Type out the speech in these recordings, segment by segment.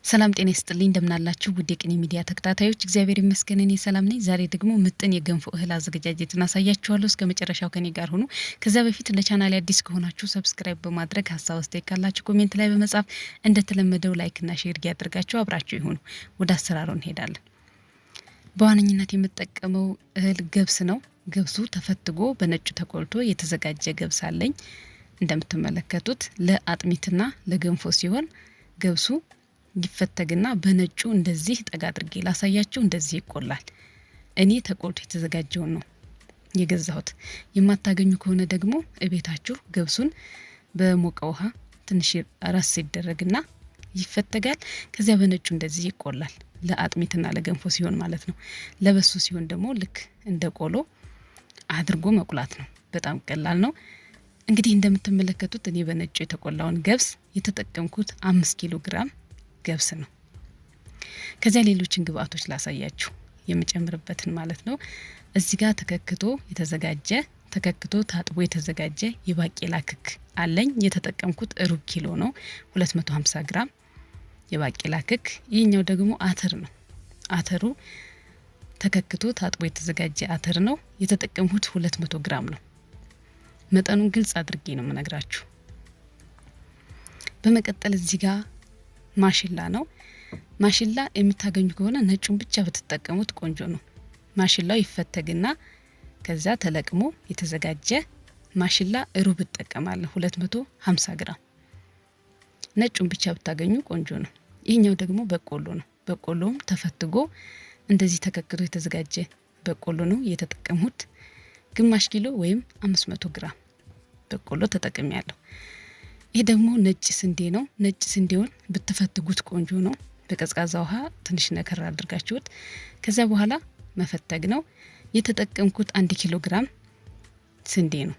ሰላም ጤና ይስጥልኝ እንደምናላችሁ ውድ የቅኔ ሚዲያ ተከታታዮች እግዚአብሔር ይመስገን እኔ ሰላም ነኝ። ዛሬ ደግሞ ምጥን የገንፎ እህል አዘገጃጀትን አሳያችኋለሁ። እስከ መጨረሻው ከኔ ጋር ሁኑ። ከዛ በፊት ለቻናሌ አዲስ ከሆናችሁ ሰብስክራይብ በማድረግ ሀሳብ አስተያየት ካላችሁ ኮሜንት ላይ በመጻፍ እንደተለመደው ላይክና ሼር ያድርጋችሁ አብራችሁ ይሁኑ። ወደ አሰራሩ እንሄዳለን። በዋነኝነት የምጠቀመው እህል ገብስ ነው። ገብሱ ተፈትጎ በነጩ ተቆልቶ የተዘጋጀ ገብስ አለኝ። እንደምትመለከቱት ለአጥሚትና ለገንፎ ሲሆን ገብሱ ይፈተግና በነጩ እንደዚህ ጠጋ አድርጌ ላሳያችሁ እንደዚህ ይቆላል። እኔ ተቆልቶ የተዘጋጀውን ነው የገዛሁት። የማታገኙ ከሆነ ደግሞ እቤታችሁ ገብሱን በሞቀ ውሃ ትንሽ ራስ ይደረግና ይፈተጋል። ከዚያ በነጩ እንደዚህ ይቆላል። ለአጥሚትና ለገንፎ ሲሆን ማለት ነው። ለበሱ ሲሆን ደግሞ ልክ እንደ ቆሎ አድርጎ መቁላት ነው። በጣም ቀላል ነው። እንግዲህ እንደምትመለከቱት እኔ በነጩ የተቆላውን ገብስ የተጠቀምኩት 5 ኪሎ ግራም ገብስ ነው። ከዚያ ሌሎችን ግብአቶች ላሳያችሁ የምጨምርበትን ማለት ነው። እዚህ ጋር ተከክቶ ታጥቦ የተዘጋጀ የባቄላ ክክ አለኝ። የተጠቀምኩት ሩብ ኪሎ ነው፣ 250 ግራም የባቄላ ክክ። ይህኛው ደግሞ አተር ነው። አተሩ ተከክቶ ታጥቦ የተዘጋጀ አተር ነው። የተጠቀምኩት 200 ግራም ነው። መጠኑን ግልጽ አድርጌ ነው የምነግራችሁ። በመቀጠል እዚህ ጋር ማሽላ ነው። ማሽላ የምታገኙ ከሆነ ነጩን ብቻ ብትጠቀሙት ቆንጆ ነው። ማሽላው ይፈተግና ከዛ ተለቅሞ የተዘጋጀ ማሽላ ሩብ እጠቀማለሁ፣ 250 ግራም። ነጩን ብቻ ብታገኙ ቆንጆ ነው። ይህኛው ደግሞ በቆሎ ነው። በቆሎም ተፈትጎ እንደዚህ ተከክቶ የተዘጋጀ በቆሎ ነው የተጠቀምሁት። ግማሽ ኪሎ ወይም 500 ግራም በቆሎ ተጠቅሜያለሁ። ይሄ ደግሞ ነጭ ስንዴ ነው። ነጭ ስንዴውን ብትፈትጉት ቆንጆ ነው። በቀዝቃዛ ውሃ ትንሽ ነከር አድርጋችሁት ከዛ በኋላ መፈተግ ነው። የተጠቀምኩት 1 ኪሎ ግራም ስንዴ ነው።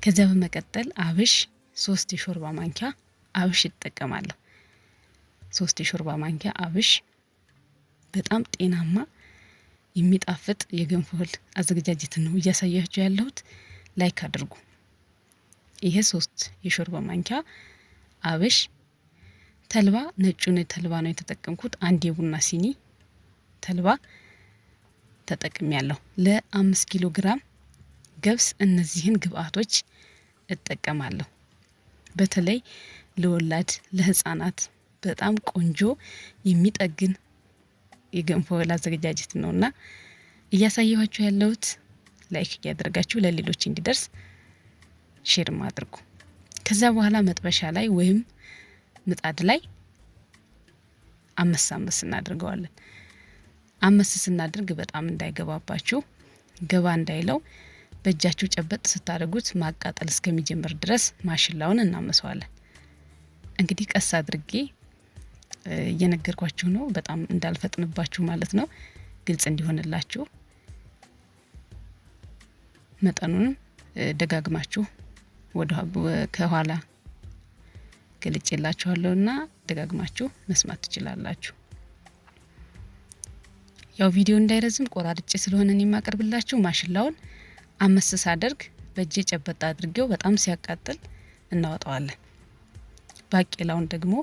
ከዛ በመቀጠል አብሽ 3 የሾርባ ማንኪያ አብሽ እጠቀማለሁ። 3 የሾርባ ማንኪያ አብሽ በጣም ጤናማ የሚጣፍጥ የገንፎ እህል አዘገጃጀት ነው እያሳያችሁ ያለሁት። ላይክ አድርጉ። ይሄ 3 የሾርባ ማንኪያ አብሽ። ተልባ ነጩን ተልባ ነው የተጠቀምኩት። 1 የቡና ሲኒ ተልባ ተጠቅሜያለሁ። ለ5 ኪሎ ግራም ገብስ እነዚህን ግብአቶች እጠቀማለሁ። በተለይ ለወላድ ለህፃናት በጣም ቆንጆ የሚጠግን የገንፎ እህል አዘገጃጀት ነውና እያሳያችሁ ያለሁት። ላይክ ያደርጋችሁ ለሌሎች እንዲደርስ ሼር አድርጉ። ከዛ በኋላ መጥበሻ ላይ ወይም ምጣድ ላይ አመስ እናድርገዋለን። አመስ ስናድርግ በጣም እንዳይገባባችሁ፣ ገባ እንዳይለው በእጃችሁ ጨበጥ ስታደርጉት ማቃጠል እስከሚጀምር ድረስ ማሽላውን እናመሰዋለን። እንግዲህ ቀስ አድርጌ እየነገርኳችሁ ነው፣ በጣም እንዳልፈጥንባችሁ ማለት ነው፣ ግልጽ እንዲሆንላችሁ። መጠኑንም ደጋግማችሁ ከኋላ ገልጬላችኋለሁና ደጋግማችሁ መስማት ትችላላችሁ። ያው ቪዲዮ እንዳይረዝም ቆራርጬ ስለሆነ እኔ ማቀርብላችሁ ማሽላውን አመስ ሳደርግ በእጄ ጨበጣ አድርጌው በጣም ሲያቃጥል እናወጣዋለን። ባቄላውን ደግሞ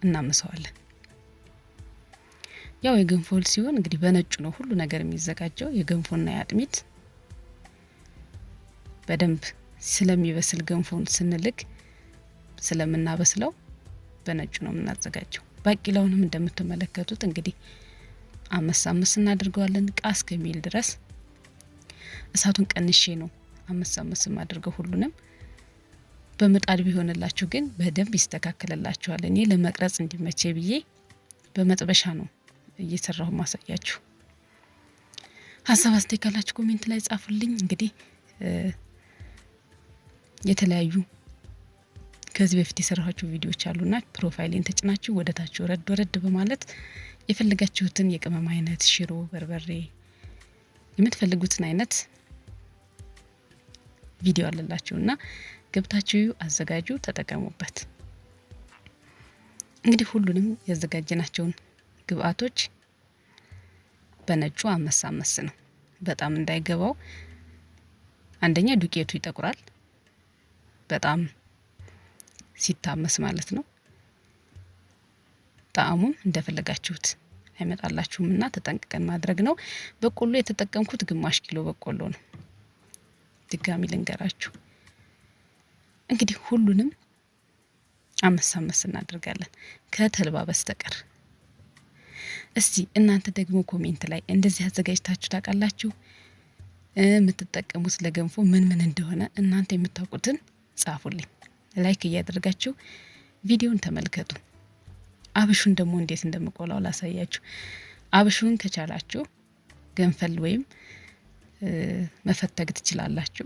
እናመሰዋለን። ያው የገንፎ እህል ሲሆን እንግዲህ በነጩ ነው ሁሉ ነገር የሚዘጋጀው። የገንፎና የአጥሚት በደንብ ስለሚበስል ገንፎን ስንልክ ስለምናበስለው በነጩ ነው የምናዘጋጀው። ባቄላውንም እንደምትመለከቱት እንግዲህ አመስ እናድርገዋለን ቃስ ከሚል ድረስ። እሳቱን ቀንሼ ነው አመስ ማድርገው። ሁሉንም በምጣድ ቢሆንላችሁ ግን በደንብ ይስተካከለላችኋል። እኔ ለመቅረጽ እንዲመቼ ብዬ በመጥበሻ ነው እየሰራሁ ማሳያችሁ። ሀሳብ አስተያየት ካላችሁ ኮሜንት ላይ ጻፉልኝ። እንግዲህ የተለያዩ ከዚህ በፊት የሰራኋቸው ቪዲዮዎች አሉና ፕሮፋይሌን ተጭናችሁ ወደታች ወረድ በማለት የፈለጋችሁትን የቅመም አይነት ሽሮ፣ በርበሬ የምትፈልጉትን አይነት ቪዲዮ አለላችሁና ገብታችሁ አዘጋጁ፣ ተጠቀሙበት። እንግዲህ ሁሉንም ያዘጋጀናቸውን ግብአቶች በነጩ አመስ ነው፣ በጣም እንዳይገባው። አንደኛ ዱቄቱ ይጠቁራል በጣም ሲታመስ ማለት ነው። ጣዕሙም እንደፈለጋችሁት አይመጣላችሁምና ተጠንቅቀን ማድረግ ነው። በቆሎ የተጠቀምኩት ግማሽ ኪሎ በቆሎ ነው። ድጋሚ ልንገራችሁ እንግዲህ ሁሉንም አመሳመስ እናደርጋለን ከተልባ በስተቀር። እስቲ እናንተ ደግሞ ኮሜንት ላይ እንደዚህ አዘጋጅታችሁ ታውቃላችሁ? የምትጠቀሙት ለገንፎ ምን ምን እንደሆነ እናንተ የምታውቁትን ጻፉልኝ። ላይክ እያደረጋችሁ ቪዲዮን ተመልከቱ። አብሹን ደግሞ እንዴት እንደምቆላው ላሳያችሁ። አብሹን ከቻላችሁ ገንፈል ወይም መፈተግ ትችላላችሁ።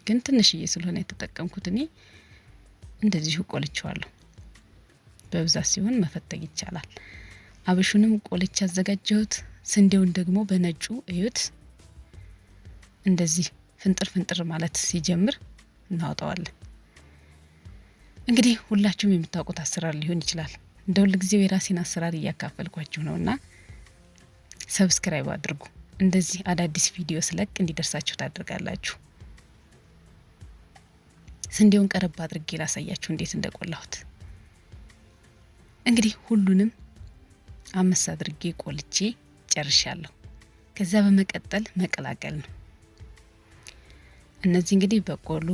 ግን ትንሽዬ ስለሆነ የተጠቀምኩት እኔ እንደዚሁ ቆልቼዋለሁ። በብዛት ሲሆን መፈተግ ይቻላል። አብሹንም ቆልቼ አዘጋጀሁት። ስንዴውን ደግሞ በነጩ እዩት። እንደዚህ ፍንጥር ፍንጥር ማለት ሲጀምር እናወጣዋለን። እንግዲህ ሁላችሁም የምታውቁት አሰራር ሊሆን ይችላል። እንደ ሁል ጊዜው የራሴን አሰራር እያካፈልኳችሁ ነውና ሰብስክራይብ አድርጉ። እንደዚህ አዳዲስ ቪዲዮ ስለቅ እንዲደርሳችሁ ታደርጋላችሁ። ስንዴውን ቀረብ አድርጌ ላሳያችሁ እንዴት እንደቆላሁት። እንግዲህ ሁሉንም አመስ አድርጌ ቆልቼ ጨርሻለሁ። ከዛ በመቀጠል መቀላቀል ነው። እነዚህ እንግዲህ በቆሎ፣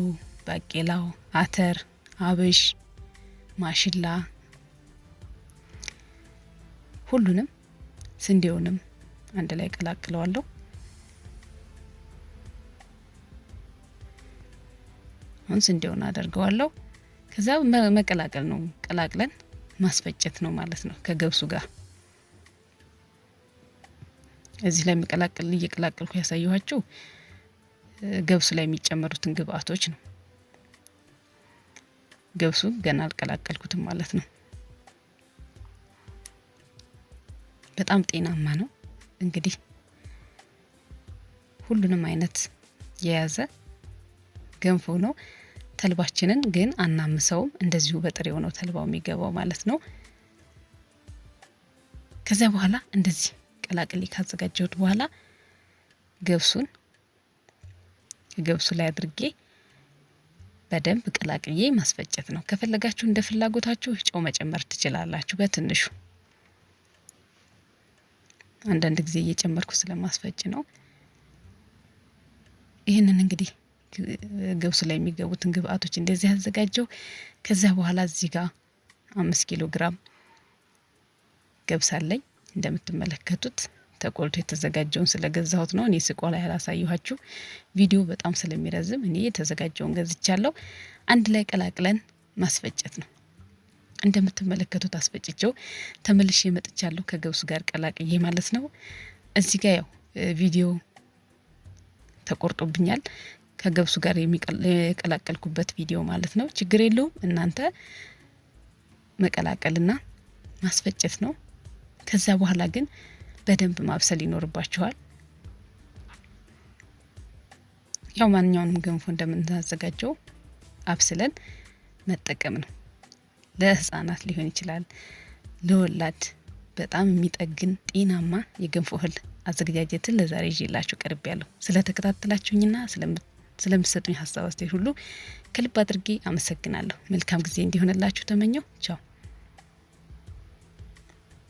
ባቄላው፣ አተር፣ አብሽ፣ ማሽላ ሁሉንም ስንዴውንም አንድ ላይ ቀላቅለዋለሁ። አሁን ስንዴውን አደርገዋለሁ። ከዛ መቀላቀል ነው። ቀላቅለን ማስፈጨት ነው ማለት ነው ከገብሱ ጋር። እዚህ ላይ መቀላቀል እየቀላቀልኩ ያሳየኋችሁ ገብሱ ላይ የሚጨመሩትን ግብአቶች ነው። ገብሱ ገና አልቀላቀልኩትም ማለት ነው። በጣም ጤናማ ነው። እንግዲህ ሁሉንም አይነት የያዘ ገንፎ ነው። ተልባችንን ግን አናምሰውም። እንደዚሁ በጥሬው ነው ተልባው የሚገባው ማለት ነው። ከዚያ በኋላ እንደዚህ ቀላቅሌ ካዘጋጀሁት በኋላ ገብሱን ገብሱ ላይ አድርጌ በደንብ ቀላቅዬ ማስፈጨት ነው። ከፈለጋችሁ እንደ ፍላጎታችሁ ጨው መጨመር ትችላላችሁ በትንሹ። አንዳንድ ጊዜ እየጨመርኩ ስለማስፈጭ ነው። ይህንን እንግዲህ ገብሱ ላይ የሚገቡትን ግብአቶች እንደዚህ አዘጋጀው። ከዛ በኋላ እዚህ ጋር 5 ኪሎ ግራም ገብስ አለኝ። እንደምትመለከቱት ተቆልቶ የተዘጋጀውን ስለገዛሁት ነው። እኔ ስቆላ ያላሳየኋችሁ ቪዲዮ በጣም ስለሚረዝም እኔ የተዘጋጀውን ገዝቻለሁ። አንድ ላይ ቀላቅለን ማስፈጨት ነው። እንደምትመለከቱት አስፈጭቸው ተመልሼ መጥቻለሁ ከገብሱ ጋር ቀላቅዬ ማለት ነው። እዚህ ጋር ያው ቪዲዮ ተቆርጦብኛል ከገብሱ ጋር የቀላቀልኩበት ቪዲዮ ማለት ነው። ችግር የለውም። እናንተ መቀላቀልና ማስፈጨት ነው። ከዛ በኋላ ግን በደንብ ማብሰል ይኖርባችኋል። ያው ማንኛውንም ገንፎ እንደምናዘጋጀው አብስለን መጠቀም ነው። ለህፃናት ሊሆን ይችላል፣ ለወላድ በጣም የሚጠግን ጤናማ የገንፎ እህል አዘገጃጀትን ለዛሬ ይዤላችሁ ቀርቤያለሁ። ስለተከታተላችሁኝና ስለምትሰጡኝ ሀሳብ አስተያየት ሁሉ ከልብ አድርጌ አመሰግናለሁ። መልካም ጊዜ እንዲሆንላችሁ ተመኘው። ቻው።